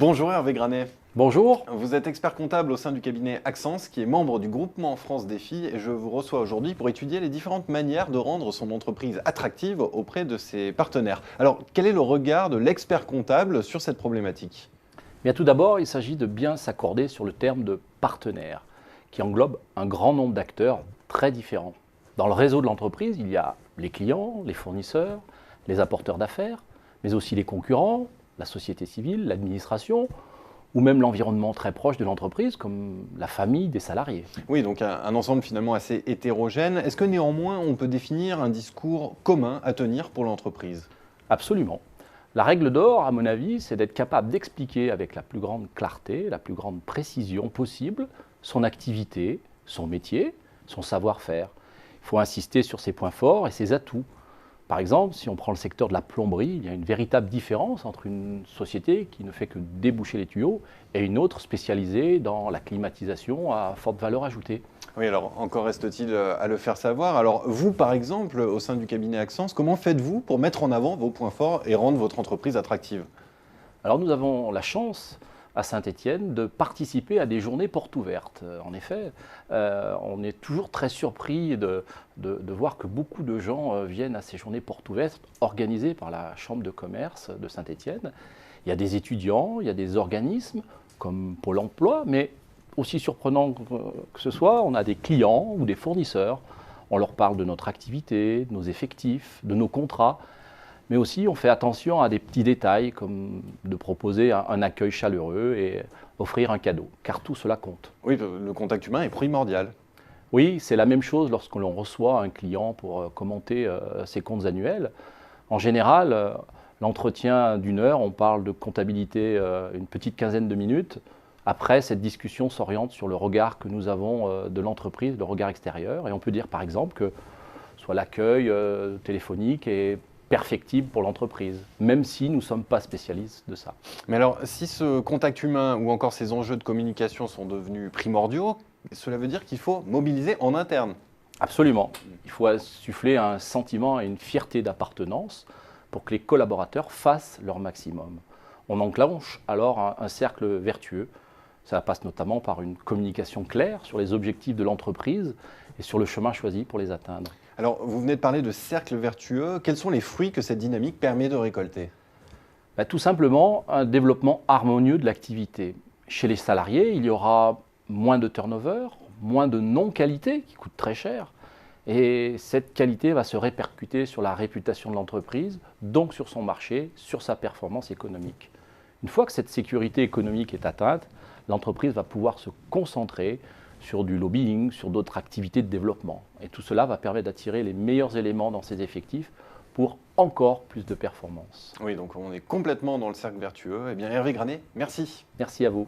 Bonjour Hervé Granet. Bonjour. Vous êtes expert comptable au sein du cabinet Axence, qui est membre du groupement France Défi, et je vous reçois aujourd'hui pour étudier les différentes manières de rendre son entreprise attractive auprès de ses partenaires. Alors, quel est le regard de l'expert comptable sur cette problématique ? Bien, tout d'abord, il s'agit de bien s'accorder sur le terme de partenaire, qui englobe un grand nombre d'acteurs très différents. Dans le réseau de l'entreprise, il y a les clients, les fournisseurs, les apporteurs d'affaires, mais aussi les concurrents, la société civile, l'administration, ou même l'environnement très proche de l'entreprise, comme la famille des salariés. Oui, donc un ensemble finalement assez hétérogène. Est-ce que néanmoins on peut définir un discours commun à tenir pour l'entreprise ? Absolument. La règle d'or, à mon avis, c'est d'être capable d'expliquer avec la plus grande clarté, la plus grande précision possible son activité, son métier, son savoir-faire. Il faut insister sur ses points forts et ses atouts. Par exemple, si on prend le secteur de la plomberie, il y a une véritable différence entre une société qui ne fait que déboucher les tuyaux et une autre spécialisée dans la climatisation à forte valeur ajoutée. Oui, alors encore reste-t-il à le faire savoir. Alors vous, par exemple, au sein du cabinet Axence, comment faites-vous pour mettre en avant vos points forts et rendre votre entreprise attractive ? Alors nous avons la chance à Saint-Étienne de participer à des journées portes ouvertes. En effet, on est toujours très surpris de voir que beaucoup de gens viennent à ces journées portes ouvertes organisées par la Chambre de commerce de Saint-Étienne. Il y a des étudiants, il y a des organismes comme Pôle emploi, mais aussi surprenant que ce soit, on a des clients ou des fournisseurs. On leur parle de notre activité, de nos effectifs, de nos contrats. Mais aussi, on fait attention à des petits détails, comme de proposer un accueil chaleureux et offrir un cadeau, car tout cela compte. Oui, le contact humain est primordial. Oui, c'est la même chose lorsque l'on reçoit un client pour commenter ses comptes annuels. En général, l'entretien d'une heure, on parle de comptabilité une petite quinzaine de minutes. Après, cette discussion s'oriente sur le regard que nous avons de l'entreprise, le regard extérieur. Et on peut dire par exemple que soit l'accueil téléphonique est perfectible pour l'entreprise, même si nous ne sommes pas spécialistes de ça. Mais alors, si ce contact humain ou encore ces enjeux de communication sont devenus primordiaux, cela veut dire qu'il faut mobiliser en interne. Absolument. Il faut insuffler un sentiment et une fierté d'appartenance pour que les collaborateurs fassent leur maximum. On enclenche alors un cercle vertueux. Ça passe notamment par une communication claire sur les objectifs de l'entreprise et sur le chemin choisi pour les atteindre. Alors, vous venez de parler de cercle vertueux. Quels sont les fruits que cette dynamique permet de récolter ? Tout simplement, un développement harmonieux de l'activité. Chez les salariés, il y aura moins de turnover, moins de non-qualité qui coûte très cher. Et cette qualité va se répercuter sur la réputation de l'entreprise, donc sur son marché, sur sa performance économique. Une fois que cette sécurité économique est atteinte, l'entreprise va pouvoir se concentrer sur du lobbying, sur d'autres activités de développement. Et tout cela va permettre d'attirer les meilleurs éléments dans ses effectifs pour encore plus de performance. Oui, donc on est complètement dans le cercle vertueux. Eh bien, Hervé Granet, merci. Merci à vous.